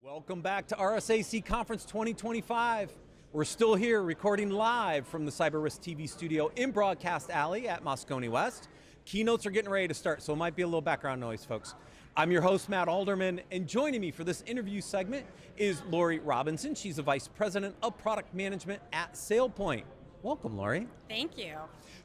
Welcome back to RSAC Conference 2025. We're still here recording live from the Cyber Risk TV studio in Broadcast Alley at Moscone West. Keynotes are getting ready to start, so it might be a little background noise, folks. I'm your host, Matt Alderman, and joining me for this interview segment is Lori Robinson. She's the Vice President of Product Management at SailPoint. Welcome, Lori. Thank you.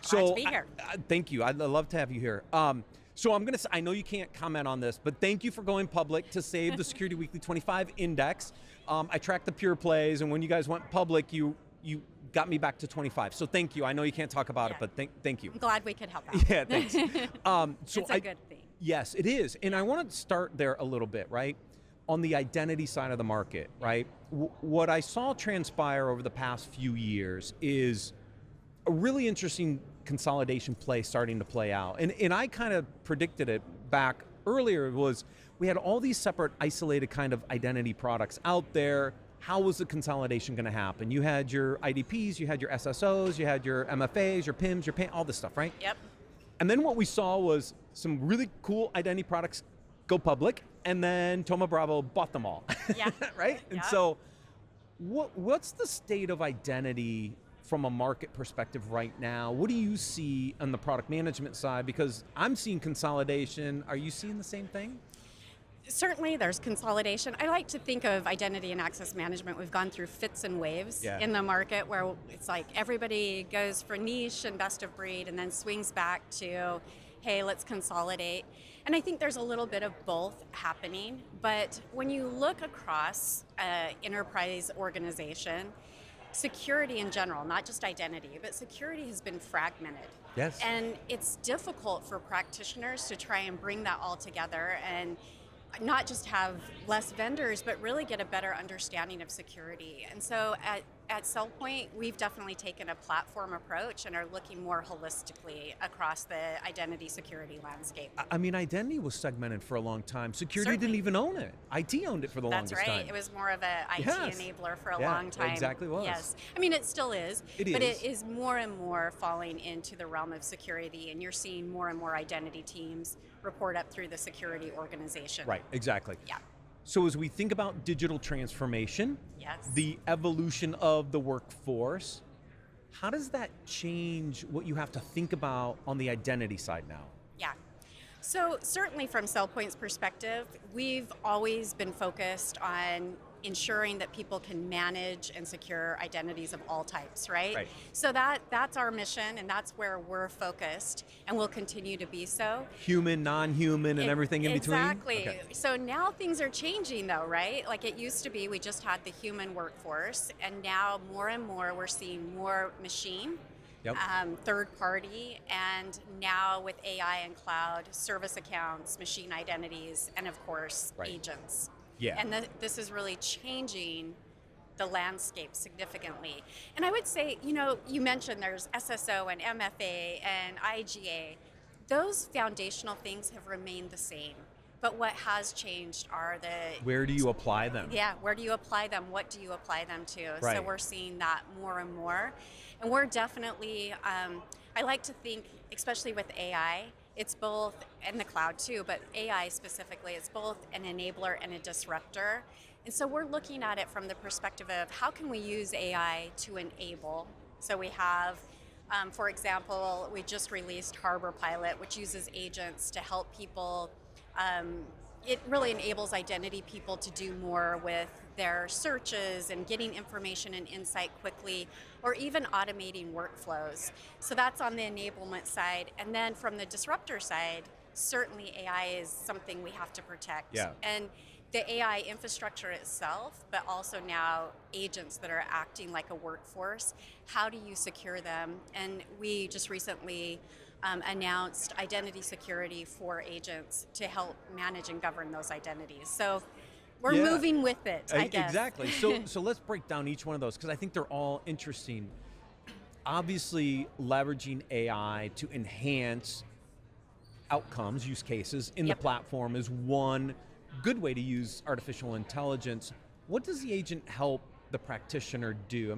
Glad to be here. Thank you. I'd love to have you here. So I'm going to, I know you can't comment on this, but thank you for going public to save the Security Weekly 25 index. I tracked the pure plays, and when you guys went public, you got me back to 25. So thank you. I know you can't talk about it, but thank you. I'm glad we could help out. Yeah, thanks. So it's a good thing. Yes, it is. And I want to start there a little bit, right? On the identity side of the market, right? What I saw transpire over the past few years is a really interesting consolidation play starting to play out. And I kind of predicted it back earlier. Was we had all these separate isolated kind of identity products out there. How was the consolidation going to happen? You had your IDPs, you had your SSOs, you had your MFAs, your PIMs, your PAN, all this stuff, right? Yep. And then what we saw was some really cool identity products go public, and then Thoma Bravo bought them all. Yeah. Right? Yeah. And so what's the state of identity from a market perspective right now? What do you see on the product management side? Because I'm seeing consolidation. Are you seeing the same thing? Certainly there's consolidation. I like to think of identity and access management. We've gone through fits and waves in the market where it's like everybody goes for niche and best of breed and then swings back to, hey, let's consolidate. And I think there's a little bit of both happening. But when you look across an enterprise organization, security in general, not just identity, but security has been fragmented. Yes. And it's difficult for practitioners to try and bring that all together and not just have less vendors, but really get a better understanding of security. And so at SailPoint, we've definitely taken a platform approach and are looking more holistically across the identity security landscape. I mean, identity was segmented for a long time. Security Certainly. didn't even own it. IT owned it for the longest time. That's right. It was more of an IT enabler for a long time. It exactly was. Yes. I mean, it still is. It is. But it is more and more falling into the realm of security, and you're seeing more and more identity teams report up through the security organization. Right, exactly. Yeah. So as we think about digital transformation, the evolution of the workforce, how does that change what you have to think about on the identity side now? Yeah. So certainly from SailPoint's perspective, we've always been focused on ensuring that people can manage and secure identities of all types, right? So that's our mission, and that's where we're focused, and we'll continue to be so. Human, non-human, and everything in between? Exactly. Okay. So now things are changing though, right? Like it used to be we just had the human workforce, and now more and more we're seeing more machine, third party, and now with AI and cloud, service accounts, machine identities, and of course, agents. Yeah. And this is really changing the landscape significantly. And I would say, you mentioned there's SSO and MFA and IGA. Those foundational things have remained the same. But what has changed are where do you apply them? Yeah, where do you apply them? What do you apply them to? Right. So we're seeing that more and more. And we're definitely, I like to think, especially with AI, it's both, and the cloud too, but AI specifically, it's both an enabler and a disruptor. And so we're looking at it from the perspective of how can we use AI to enable? So we have, for example, we just released Harbor Pilot, which uses agents to help people. It really enables identity people to do more with their searches and getting information and insight quickly, or even automating workflows. So that's on the enablement side. And then from the disruptor side, certainly AI is something we have to protect. Yeah. And the AI infrastructure itself, but also now agents that are acting like a workforce, how do you secure them? And we just recently announced identity security for agents to help manage and govern those identities. So we're moving with it, I guess. Exactly. So let's break down each one of those, because I think they're all interesting. Obviously, leveraging AI to enhance outcomes, use cases in the platform is one good way to use artificial intelligence. What does the agent help the practitioner do?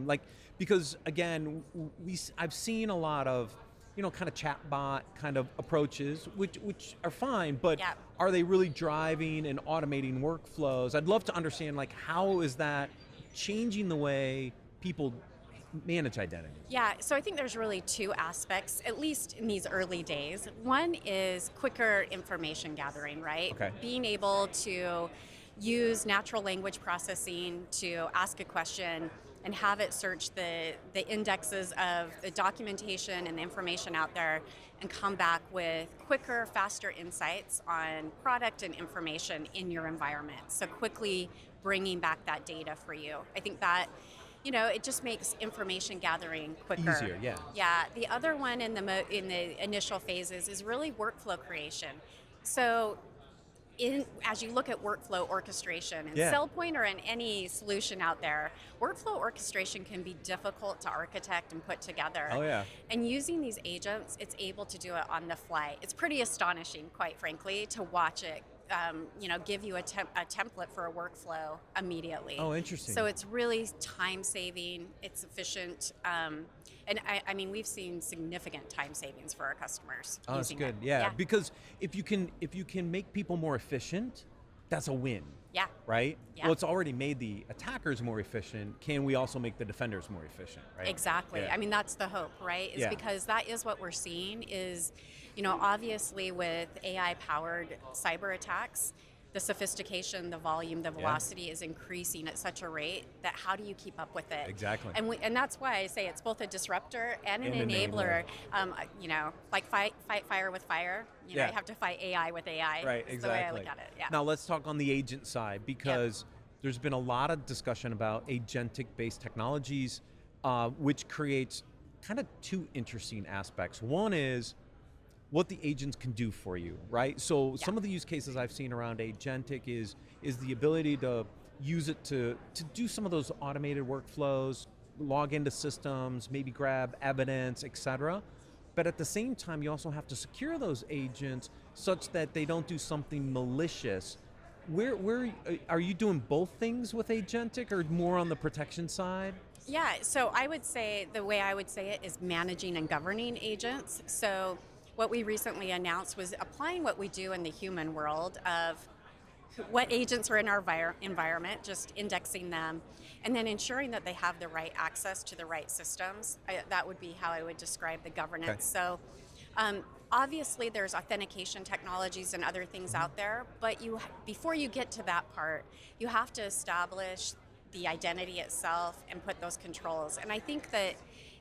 Because again, I've seen a lot of kind of chatbot kind of approaches, which are fine, but Yeah. are they really driving and automating workflows? I'd love to understand, like, how is that changing the way people manage identities? Yeah, so I think there's really two aspects, at least in these early days. One is quicker information gathering, right? Okay. Being able to use natural language processing to ask a question and have it search the indexes of the documentation and the information out there and come back with quicker, faster insights on product and information in your environment. So quickly bringing back that data for you. I think that it just makes information gathering quicker. Easier, yeah. Yeah. The other one in the initial phases is really workflow creation. So, as you look at workflow orchestration in Yeah. SailPoint or in any solution out there, workflow orchestration can be difficult to architect and put together. Oh, yeah. And using these agents, it's able to do it on the fly. It's pretty astonishing, quite frankly, to watch it. Give you a template for a workflow immediately. Oh, interesting. So it's really time saving. It's efficient, and I mean we've seen significant time savings for our customers. Oh, that's using good. it. Yeah, because if you can make people more efficient, that's a win. Yeah. Right? Yeah. Well, it's already made the attackers more efficient. Can we also make the defenders more efficient, right? Exactly. Yeah. I mean, that's the hope, right? Is Yeah. because that is what we're seeing is, obviously with AI-powered cyber attacks, the sophistication, the volume, the velocity is increasing at such a rate that how do you keep up with it? Exactly. And that's why I say it's both a disruptor and an And enabler. Like fight fire with fire. Yeah. You have to fight AI with AI. Right, That's the way I exactly. look at it. Yeah. Now let's talk on the agent side, because there's been a lot of discussion about agentic-based technologies, which creates kind of two interesting aspects. One is what the agents can do for you, right? So some of the use cases I've seen around agentic is the ability to use it to do some of those automated workflows, log into systems, maybe grab evidence, etc. But at the same time, you also have to secure those agents such that they don't do something malicious. Where are you doing both things with agentic, or more on the protection side? Yeah, so I would say the way I would say it is managing and governing agents. So what we recently announced was applying what we do in the human world of what agents are in our environment, just indexing them, and then ensuring that they have the right access to the right systems. That would be how I would describe the governance. Okay. So obviously there's authentication technologies and other things out there, but before you get to that part, you have to establish the identity itself and put those controls. And I think that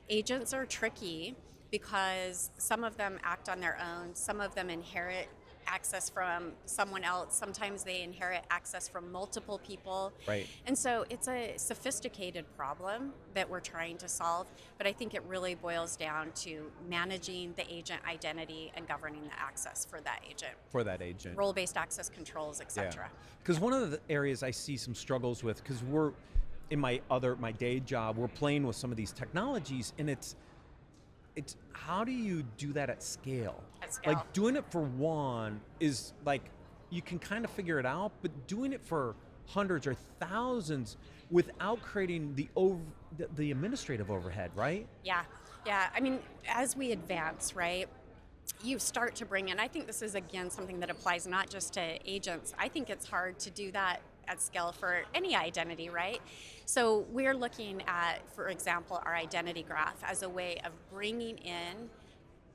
agents are tricky because some of them act on their own, some of them inherit access from someone else, sometimes they inherit access from multiple people. Right. And so it's a sophisticated problem that we're trying to solve, but I think it really boils down to managing the agent identity and governing the access for that agent. For that agent. Role-based access controls, etc. Because one of the areas I see some struggles with, because we're in my day job, we're playing with some of these technologies, and it's how do you do that at scale? At scale. Like doing it for one is like, you can kind of figure it out, but doing it for hundreds or thousands without creating the administrative overhead, right? Yeah. I mean, as we advance, right, you start to bring in, I think this is again something that applies not just to agents. I think it's hard to do that at scale for any identity, right? So we're looking at, for example, our identity graph as a way of bringing in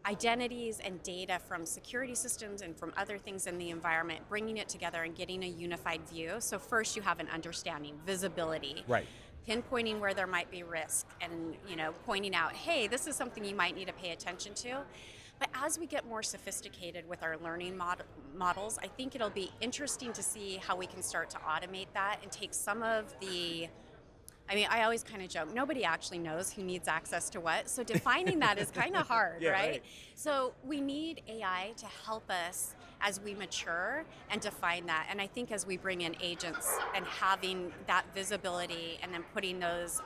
identities and data from security systems and from other things in the environment, bringing it together and getting a unified view. So first you have an understanding, visibility. Right. Pinpointing where there might be risk and pointing out, hey, this is something you might need to pay attention to. But as we get more sophisticated with our learning models, I think it'll be interesting to see how we can start to automate that and take some of the, I always kind of joke, nobody actually knows who needs access to what, so defining that is kind of hard, Yeah, right? right. So we need AI to help us as we mature and define that. And I think as we bring in agents and having that visibility and then putting those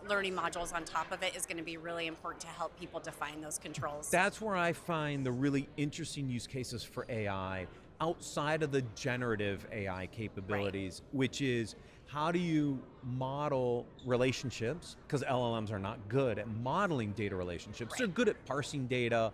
learning modules on top of it is going to be really important to help people define those controls. That's where I find the really interesting use cases for AI outside of the generative AI capabilities, which is how do you model relationships? Because LLMs are not good at modeling data relationships. Right. They're good at parsing data,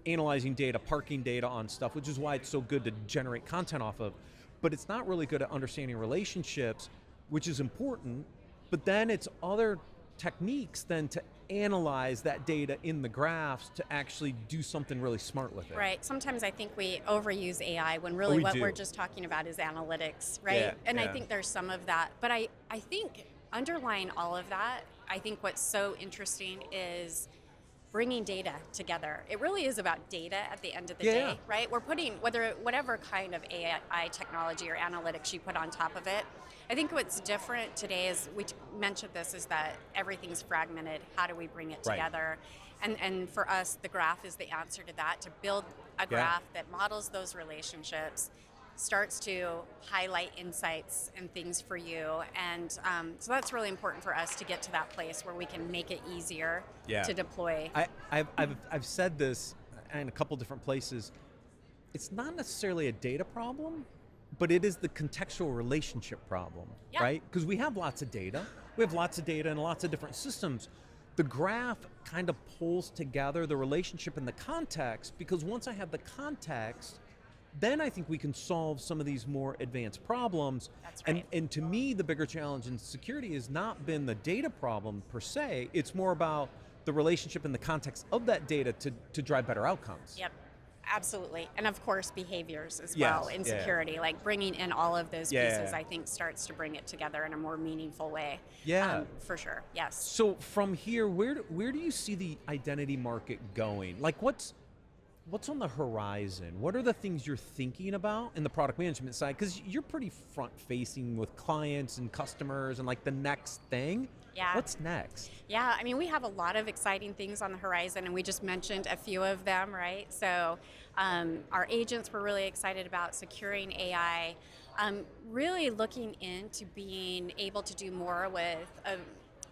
analyzing data, parking data on stuff, which is why it's so good to generate content off of. But it's not really good at understanding relationships, which is important. But then it's other techniques then to analyze that data in the graphs to actually do something really smart with it. Right. Sometimes I think we overuse AI when really we what do. we're just talking about is analytics, right? Yeah, And I yeah. think there's some of that. But I think underlying all of that, I think what's so interesting is bringing data together. It really is about data at the end of the Yeah. day, right? We're putting whatever kind of AI technology or analytics you put on top of it. I think what's different today is mentioned this is that everything's fragmented. How do we bring it Right. together? And for us, the graph is the answer to that. To build a graph that models those relationships, starts to highlight insights and things for you, and so that's really important for us to get to that place where we can make it easier to deploy. I've said this in a couple different places. It's not necessarily a data problem, but it is the contextual relationship problem, right? Because we have lots of data. We have lots of data in lots of different systems. The graph kind of pulls together the relationship and the context, because once I have the context, then I think we can solve some of these more advanced problems. That's right. And to me, the bigger challenge in security has not been the data problem per se. It's more about the relationship and the context of that data to drive better outcomes. Yep, absolutely. And of course, behaviors as well in security, like bringing in all of those pieces, I think starts to bring it together in a more meaningful way. Yeah. For sure, yes. So from here, where do you see the identity market going? Like what's on the horizon? What are the things you're thinking about in the product management side? Because you're pretty front-facing with clients and customers and like the next thing. Yeah. What's next? Yeah, I mean, we have a lot of exciting things on the horizon, and we just mentioned a few of them, right? So our agents were really excited about securing AI, really looking into being able to do more with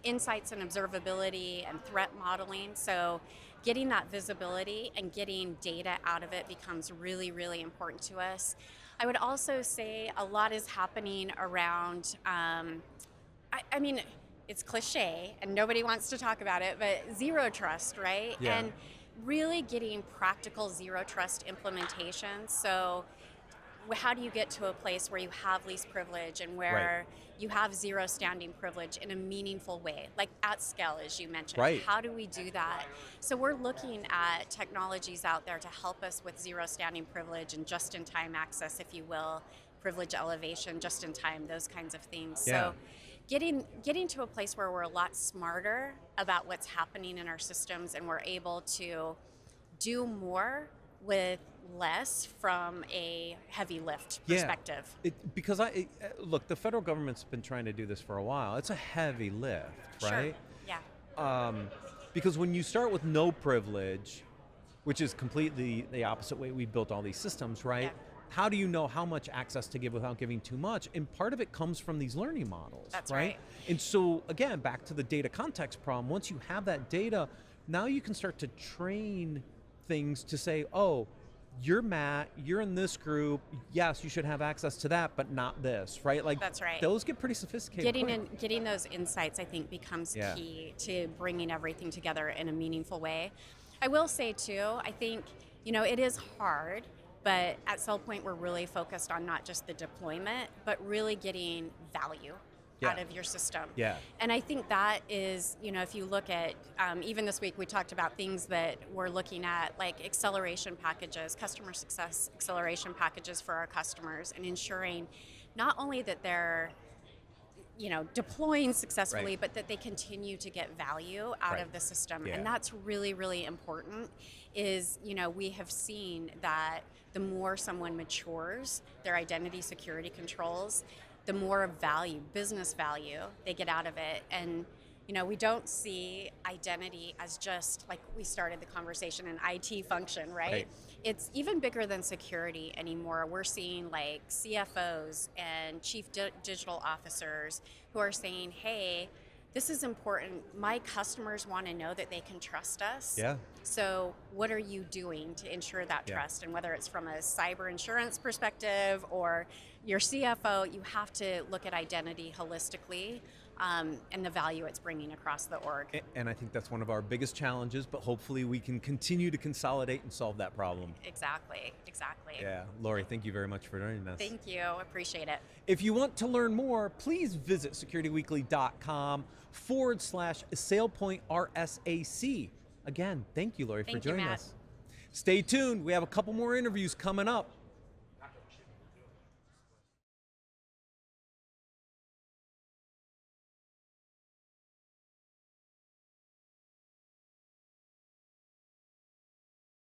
insights and observability and threat modeling. So getting that visibility and getting data out of it becomes really, really important to us. I would also say a lot is happening around, I mean, it's cliche and nobody wants to talk about it, but zero trust, right? Yeah. And really getting practical zero trust implementation. So how do you get to a place where you have least privilege and where you have zero standing privilege in a meaningful way, like at scale, as you mentioned? Right. How do we do that? So we're looking at technologies out there to help us with zero standing privilege and just-in-time access, if you will, privilege elevation, just-in-time, those kinds of things. Yeah. So getting to a place where we're a lot smarter about what's happening in our systems and we're able to do more with less from a heavy lift perspective. Because look, the federal government's been trying to do this for a while. It's a heavy lift, right? Sure. Yeah. Because when you start with no privilege, which is completely the opposite way we built all these systems, right? Yeah. How do you know how much access to give without giving too much? And part of it comes from these learning models, That's right? right. And so again, back to the data context problem, once you have that data, now you can start to train things to say, oh, you're Matt, you're in this group, yes, you should have access to that, but not this, right? Like That's right. Those get pretty sophisticated. Getting those insights, I think, becomes key to bringing everything together in a meaningful way. I will say too, I think, it is hard, but at SailPoint we're really focused on not just the deployment, but really getting value out of your system. Yeah. And I think that is, if you look at, even this week we talked about things that we're looking at, like acceleration packages, customer success acceleration packages for our customers, and ensuring not only that they're deploying successfully, but that they continue to get value out of the system. Yeah. And that's really, really important is, we have seen that the more someone matures their identity security controls, the more value, business value they get out of it. And we don't see identity as just like we started the conversation, an IT function, right? It's even bigger than security anymore. We're seeing like CFOs and chief digital officers who are saying, hey, This is important. My customers want to know that they can trust us. Yeah. So what are you doing to ensure that Yeah. trust? And whether it's from a cyber insurance perspective or your CFO, you have to look at identity holistically, and the value it's bringing across the org. And I think that's one of our biggest challenges, but hopefully we can continue to consolidate and solve that problem. Exactly. Yeah, Lori, thank you very much for joining us. Thank you. Appreciate it. If you want to learn more, please visit securityweekly.com/SailPoint RSAC. Again, thank you, Lori, for Thank you, joining Matt. us. Stay tuned. We have a couple more interviews coming up.